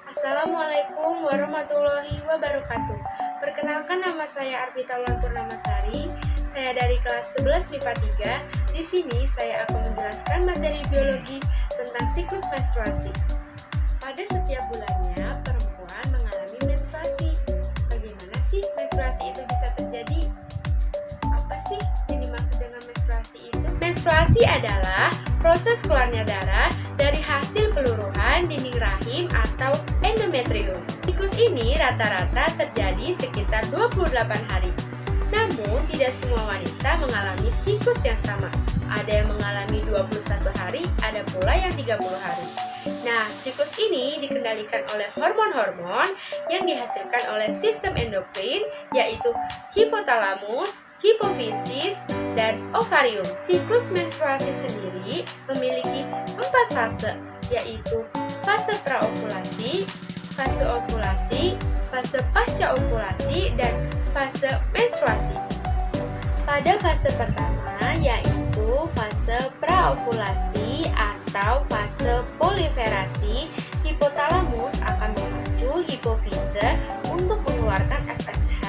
Assalamualaikum warahmatullahi wabarakatuh. Perkenalkan, nama saya Arvita Wulan Purnamasari. Saya dari kelas 11 MIPA 3. Di sini saya akan menjelaskan materi biologi tentang siklus menstruasi. Pada setiap bulannya, perempuan mengalami menstruasi. Bagaimana sih menstruasi itu bisa terjadi? Apa sih yang dimaksud dengan menstruasi itu? Menstruasi adalah proses keluarnya darah dari hasil peluruhan dinding rahim atau endometrium. Siklus ini rata-rata terjadi sekitar 28 hari. Namun, tidak semua wanita mengalami siklus yang sama. Ada yang mengalami 21 hari, ada pula yang 30 hari. Nah, siklus ini dikendalikan oleh hormon-hormon yang dihasilkan oleh sistem endokrin, yaitu hipotalamus, hipofisis, dan ovarium. Siklus menstruasi sendiri memiliki 4 fase, yaitu fase praovulasi, fase ovulasi, fase pasca ovulasi, dan fase menstruasi. Pada fase pertama, yaitu fase praovulasi atau fase proliferasi, hipotalamus akan memacu hipofise untuk mengeluarkan FSH.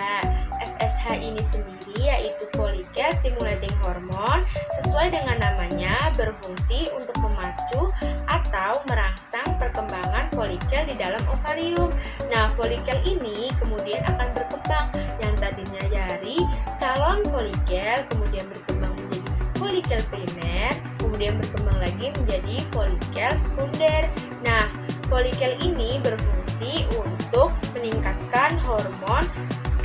FSH ini sendiri yaitu follicle stimulating hormone, sesuai dengan namanya berfungsi untuk memacu atau merangsang perkembangan folikel di dalam ovarium. Nah, folikel ini kemudian akan berkembang, yang tadinya dari calon folikel kemudian berkembang menjadi folikel primer, kemudian berkembang lagi menjadi folikel sekunder. Nah, folikel ini berfungsi untuk meningkatkan hormon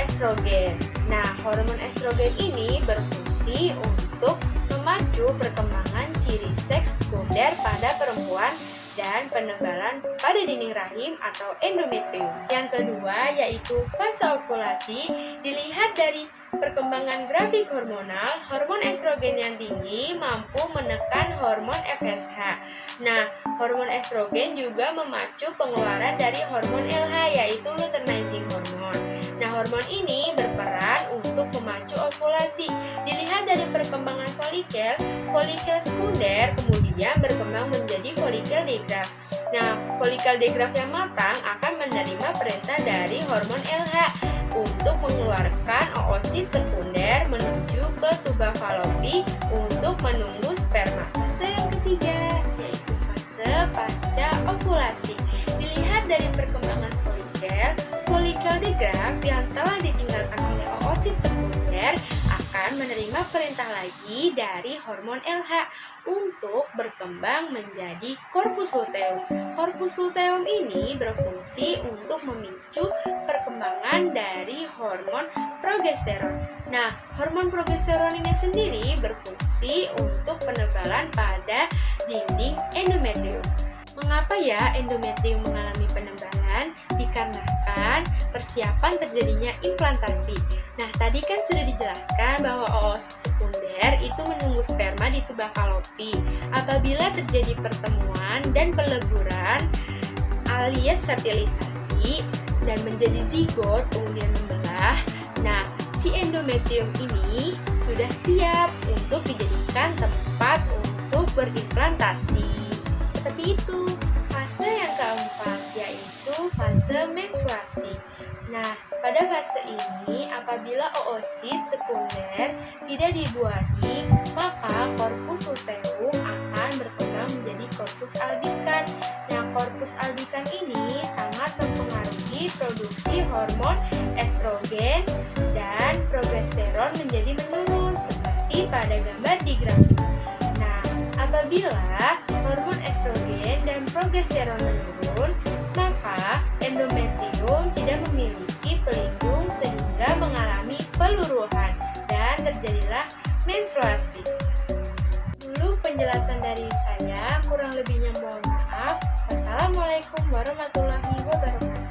estrogen. Nah, hormon estrogen ini berfungsi untuk memacu perkembangan ciri seks sekunder pada perempuan dan penebalan pada dinding rahim atau endometrium. Yang kedua yaitu fase ovulasi. Dilihat dari perkembangan grafik hormonal, hormon estrogen yang tinggi mampu menekan hormon FSH. Nah, hormon estrogen juga memacu pengeluaran dari hormon LH, yaitu luteinizing hormone. Nah, hormon ini berperan untuk memacu ovulasi. Dilihat dari perkembangan folikel, folikel sekunder kemudian berkembang menjadi folikel degraf. Nah, folikel degraf yang matang akan menerima perintah dari hormon LH untuk mengeluarkan oosit sekunder menuju ke tuba Fallopi untuk menunggu sperma. Fase yang ketiga yaitu fase pasca ovulasi. Dilihat dari perkembangan folikel degraf yang telah ditinggalkan oleh oosit sekunder akan menerima perintah lagi dari hormon LH untuk berkembang menjadi korpus luteum. Korpus luteum ini berfungsi untuk memicu perkembangan dari hormon progesteron. Nah, hormon progesteron ini sendiri berfungsi untuk penebalan pada dinding endometrium. Mengapa ya endometrium mengalami penebalan? Dikarenakan persiapan terjadinya implantasi. Nah, tadi kan sudah dijelaskan bahwa oosit sekunder itu menunggu sperma di tuba Fallopi. Apabila terjadi pertemuan dan peleburan alias fertilisasi dan menjadi zigot kemudian membelah, nah si endometrium ini sudah siap untuk dijadikan tempat untuk berimplantasi. Seperti itu. Fase yang keempat yaitu fase menstruasi. Nah, pada fase ini apabila oosit sekunder tidak dibuahi, maka korpus luteum akan berkembang menjadi korpus albikan. Nah, korpus albikan ini sangat mempengaruhi produksi hormon estrogen dan progesteron menjadi menurun seperti pada gambar di grafik. Nah, apabila hormon estrogen dan progesteron menurun, maka endometrium tidak memiliki pelindung sehingga mengalami peluruhan dan terjadilah menstruasi. Dulu penjelasan dari saya, kurang lebihnya mohon maaf. Wassalamualaikum warahmatullahi wabarakatuh.